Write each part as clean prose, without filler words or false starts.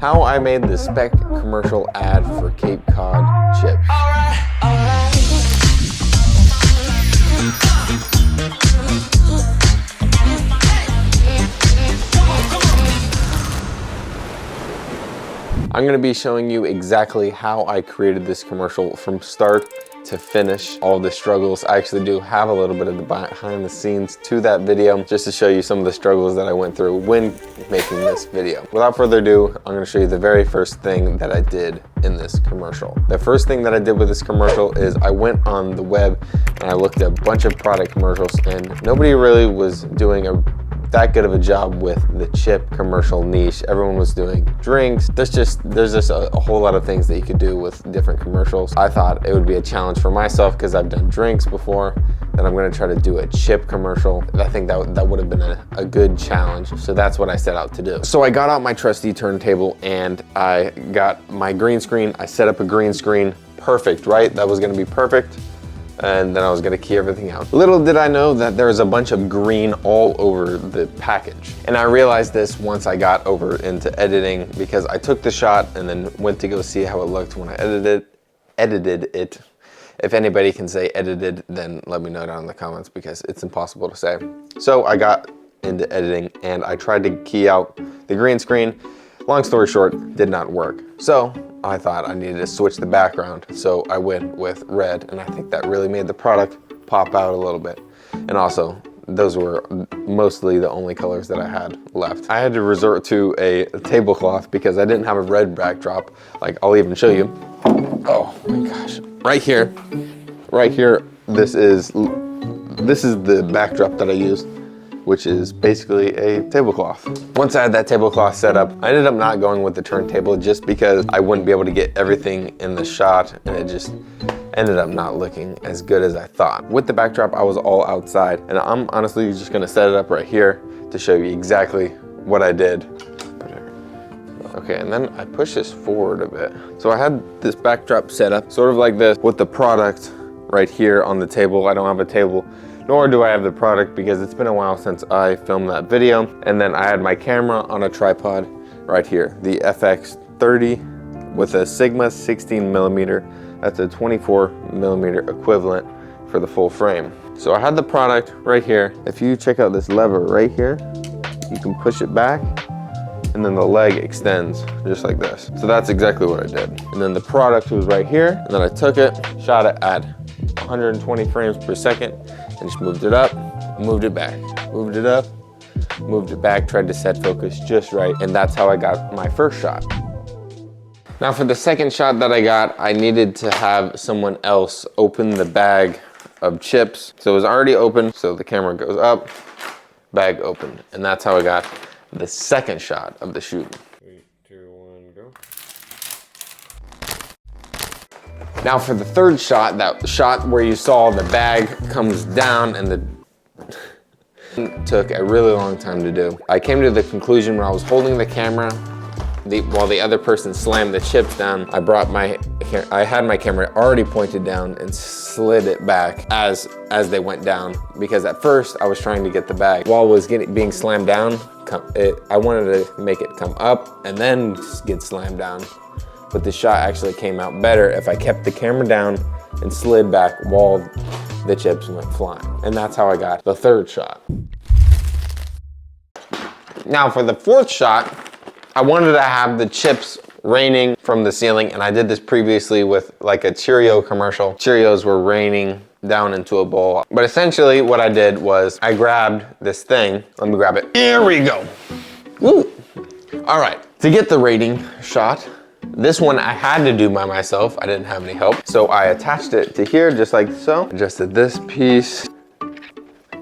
How I made the spec commercial ad for Cape Cod chips. I'm going to be showing you exactly how I created this commercial from start to finish, all the struggles. I actually do have a little bit of the behind the scenes to that video just to show you some of the struggles that I went through when making this video. Without further ado, I'm going to show you the very first thing that I did in this commercial. The first thing that I did with this commercial is I went on the web and I looked at a bunch of product commercials, and nobody really was doing that good of a job with the chip commercial niche. Everyone was doing drinks. There's just a whole lot of things that you could do with different commercials. I thought it would be a challenge for myself because I've done drinks before, that I'm gonna try to do a chip commercial. I think that would have been a good challenge. So that's what I set out to do. So I got out my trusty turntable and I got my green screen. I set up a green screen. Perfect, right? That was gonna be perfect. And then I was gonna key everything out. Little did I know that there was a bunch of green all over the package. And I realized this once I got over into editing, because I took the shot and then went to go see how it looked when I edited it. If anybody can say edited, then let me know down in the comments because it's impossible to say. So I got into editing and I tried to key out the green screen. Long story short, did not work. So I thought I needed to switch the background. So I went with red, and I think that really made the product pop out a little bit. And also, those were mostly the only colors that I had left. I had to resort to a tablecloth because I didn't have a red backdrop. Like, I'll even show you. Oh my gosh. Right here, this is the backdrop that I used, which is basically a tablecloth. Once I had that tablecloth set up, I ended up not going with the turntable just because I wouldn't be able to get everything in the shot, and it just ended up not looking as good as I thought. With the backdrop, I was all outside, and I'm honestly just gonna set it up right here to show you exactly what I did. Okay, and then I push this forward a bit. So I had this backdrop set up sort of like this with the product right here on the table. I don't have a table, nor do I have the product because it's been a while since I filmed that video. And then I had my camera on a tripod right here, the FX30 with a Sigma 16 millimeter. That's a 24 millimeter equivalent for the full frame. So I had the product right here. If you check out this lever right here, you can push it back and then the leg extends just like this. So that's exactly what I did. And then the product was right here, and then I took it, shot it at 120 frames per second, and just moved it up, moved it back, moved it up, moved it back, tried to set focus just right, and that's how I got my first shot. Now for the second shot that I got, I needed to have someone else open the bag of chips. So it was already open, so the camera goes up, bag opened, and that's how I got the second shot of the shoot. 3, 2, 1, go. Now for the third shot, that shot where you saw the bag comes down and the took a really long time to do. I came to the conclusion when I was holding the camera while the other person slammed the chips down. I had my camera already pointed down and slid it back as they went down, because at first I was trying to get the bag while it was being slammed down. I wanted to make it come up and then get slammed down, but the shot actually came out better if I kept the camera down and slid back while the chips went flying. And that's how I got the third shot. Now for the fourth shot, I wanted to have the chips raining from the ceiling, and I did this previously with like a Cheerio commercial. Cheerios were raining down into a bowl. But essentially what I did was I grabbed this thing. Let me grab it. Here we go. Woo. All right, to get the rating shot, this one I had to do by myself. I didn't have any help. So I attached it to here just like so. Adjusted this piece.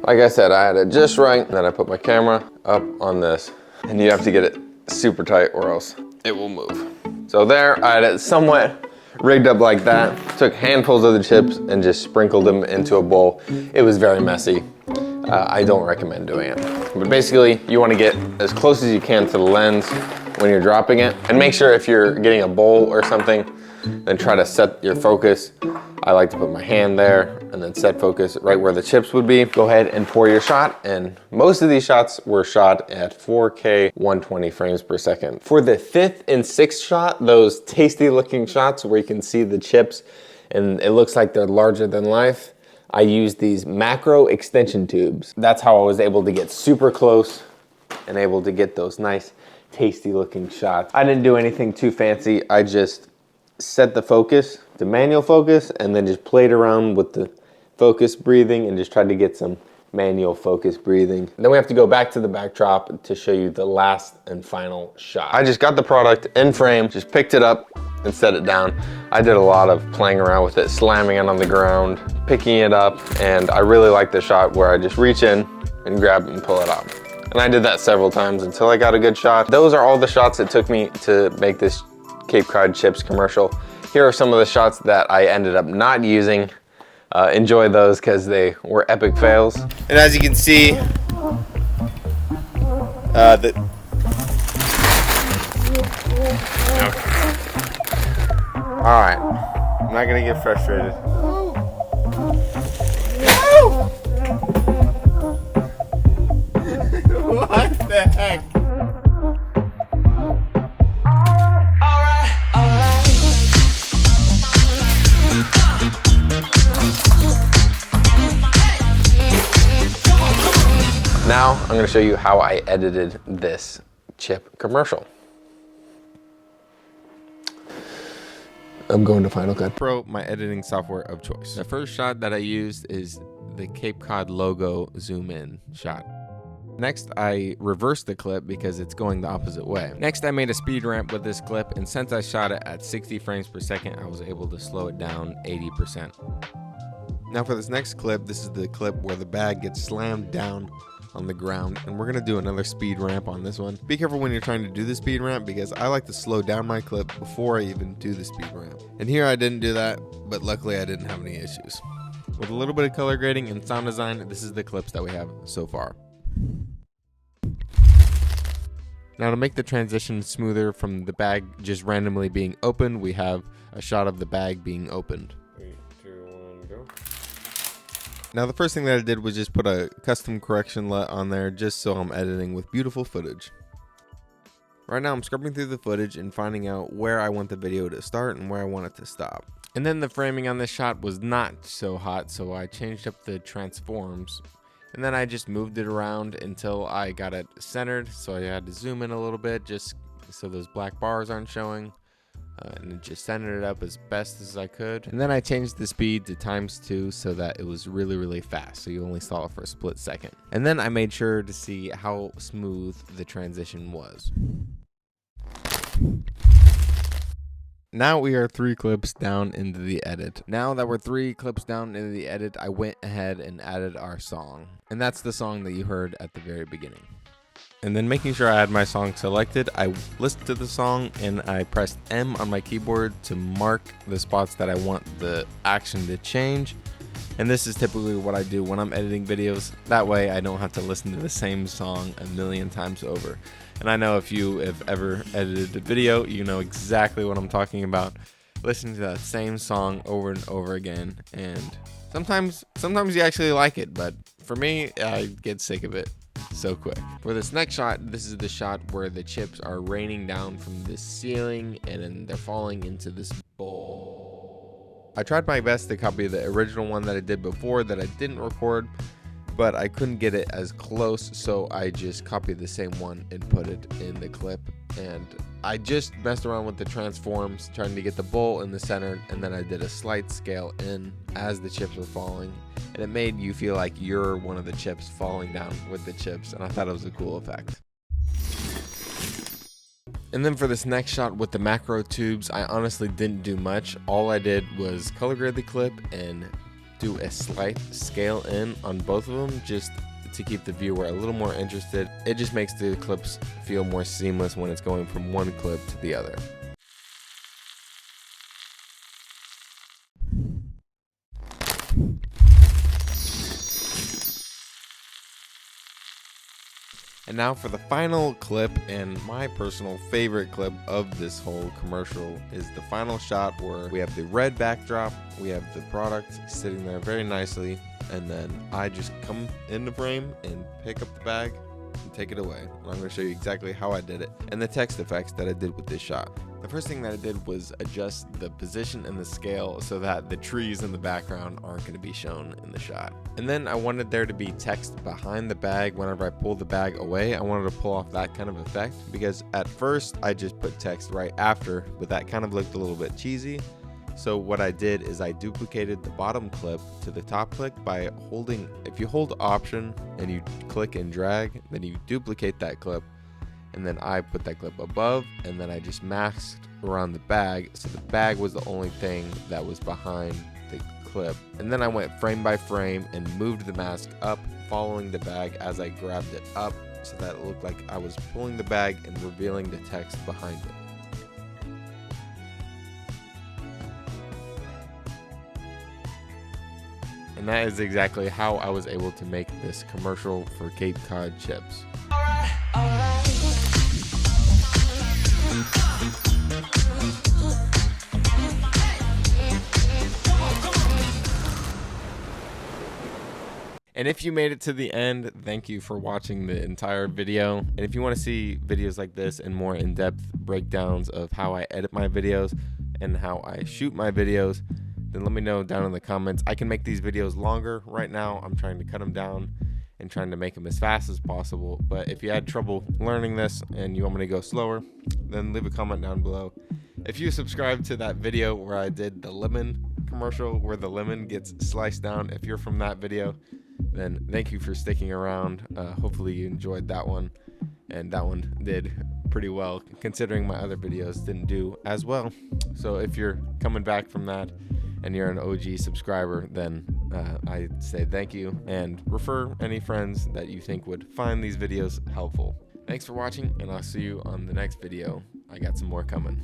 Like I said, I had it just right. And then I put my camera up on this, and you have to get it super tight or else it will move. So there, I had it somewhat rigged up like that. Took handfuls of the chips and just sprinkled them into a bowl. It was very messy. I don't recommend doing it. But basically, you want to get as close as you can to the lens when you're dropping it. And make sure if you're getting a bowl or something, then try to set your focus. I like to put my hand there and then set focus right where the chips would be. Go ahead and pour your shot, and most of these shots were shot at 4K 120 frames per second. For the 5th and 6th shot, those tasty looking shots where you can see the chips and it looks like they're larger than life, I used these macro extension tubes. That's how I was able to get super close and able to get those nice tasty looking shots. I didn't do anything too fancy. I just set the focus to manual focus and then just played around with the focus breathing and just tried to get some manual focus breathing. Then we have to go back to the backdrop to show you the last and final shot. I just got the product in frame, just picked it up and set it down. I did a lot of playing around with it, slamming it on the ground, picking it up, and I really like the shot where I just reach in and grab it and pull it out. And I did that several times until I got a good shot. Those are all the shots it took me to make this Cape Cod chips commercial. Here are some of the shots that I ended up not using. Enjoy those because they were epic fails. And as you can see, all right, I'm not gonna get frustrated. What the heck? Now I'm going to show you how I edited this chip commercial. I'm going to Final Cut Pro, my editing software of choice. The first shot that I used is the Cape Cod logo zoom in shot. Next, I reversed the clip because it's going the opposite way. Next, I made a speed ramp with this clip, and since I shot it at 60 frames per second, I was able to slow it down 80%. Now for this next clip, this is the clip where the bag gets slammed down on the ground, and we're gonna do another speed ramp on this one. Be careful when you're trying to do the speed ramp because I like to slow down my clip before I even do the speed ramp. And here I didn't do that, but luckily I didn't have any issues. With a little bit of color grading and sound design, this is the clips that we have so far. Now to make the transition smoother from the bag just randomly being opened, we have a shot of the bag being opened. 3, 2, 1, go. Now the first thing that I did was just put a custom correction LUT on there just so I'm editing with beautiful footage. Right now I'm scrubbing through the footage and finding out where I want the video to start and where I want it to stop. And then the framing on this shot was not so hot, so I changed up the transforms. And then I just moved it around until I got it centered, so I had to zoom in a little bit just so those black bars aren't showing. And just centered it up as best as I could. And then I changed the speed to ×2 so that it was really, really fast, so you only saw it for a split second. And then I made sure to see how smooth the transition was. Now we are 3 clips down into the edit. Now that we're 3 clips down into the edit, I went ahead and added our song. And that's the song that you heard at the very beginning. And then making sure I had my song selected, I listened to the song and I pressed M on my keyboard to mark the spots that I want the action to change. And this is typically what I do when I'm editing videos. That way I don't have to listen to the same song a million times over. And I know if you have ever edited a video, you know exactly what I'm talking about. Listening to that same song over and over again. And sometimes you actually like it, but for me, I get sick of it so quick. For this next shot, this is the shot where the chips are raining down from the ceiling and then they're falling into this bowl. I tried my best to copy the original one that I did before that I didn't record, but I couldn't get it as close, so I just copied the same one and put it in the clip. And I just messed around with the transforms, trying to get the bowl in the center, and then I did a slight scale in as the chips were falling, and it made you feel like you're one of the chips falling down with the chips, and I thought it was a cool effect. And then for this next shot with the macro tubes, I honestly didn't do much. All I did was color grade the clip and do a slight scale in on both of them just to keep the viewer a little more interested. It just makes the clips feel more seamless when it's going from one clip to the other. And now for the final clip, and my personal favorite clip of this whole commercial is the final shot where we have the red backdrop, we have the product sitting there very nicely, and then I just come in the frame and pick up the bag and take it away. And I'm going to show you exactly how I did it and the text effects that I did with this shot. The first thing that I did was adjust the position and the scale so that the trees in the background aren't going to be shown in the shot. And then I wanted there to be text behind the bag whenever I pull the bag away. I wanted to pull off that kind of effect because at first I just put text right after, but that kind of looked a little bit cheesy. So what I did is I duplicated the bottom clip to the top clip by holding, if you hold Option and you click and drag, then you duplicate that clip. And then I put that clip above, and then I just masked around the bag, so the bag was the only thing that was behind the clip. And then I went frame by frame and moved the mask up, following the bag as I grabbed it up, so that it looked like I was pulling the bag and revealing the text behind it. And that is exactly how I was able to make this commercial for Cape Cod chips. And if you made it to the end, thank you for watching the entire video. And if you want to see videos like this and more in-depth breakdowns of how I edit my videos and how I shoot my videos, then let me know down in the comments. I can make these videos longer. Right now, I'm trying to cut them down and trying to make them as fast as possible. But if you had trouble learning this and you want me to go slower, then leave a comment down below. If you subscribe to that video where I did the lemon commercial where the lemon gets sliced down, if you're from that video, then thank you for sticking around. Hopefully you enjoyed that one, and that one did pretty well considering my other videos didn't do as well. So if you're coming back from that and you're an OG subscriber, then I say thank you, and refer any friends that you think would find these videos helpful. Thanks for watching, and I'll see you on the next video. I got some more coming.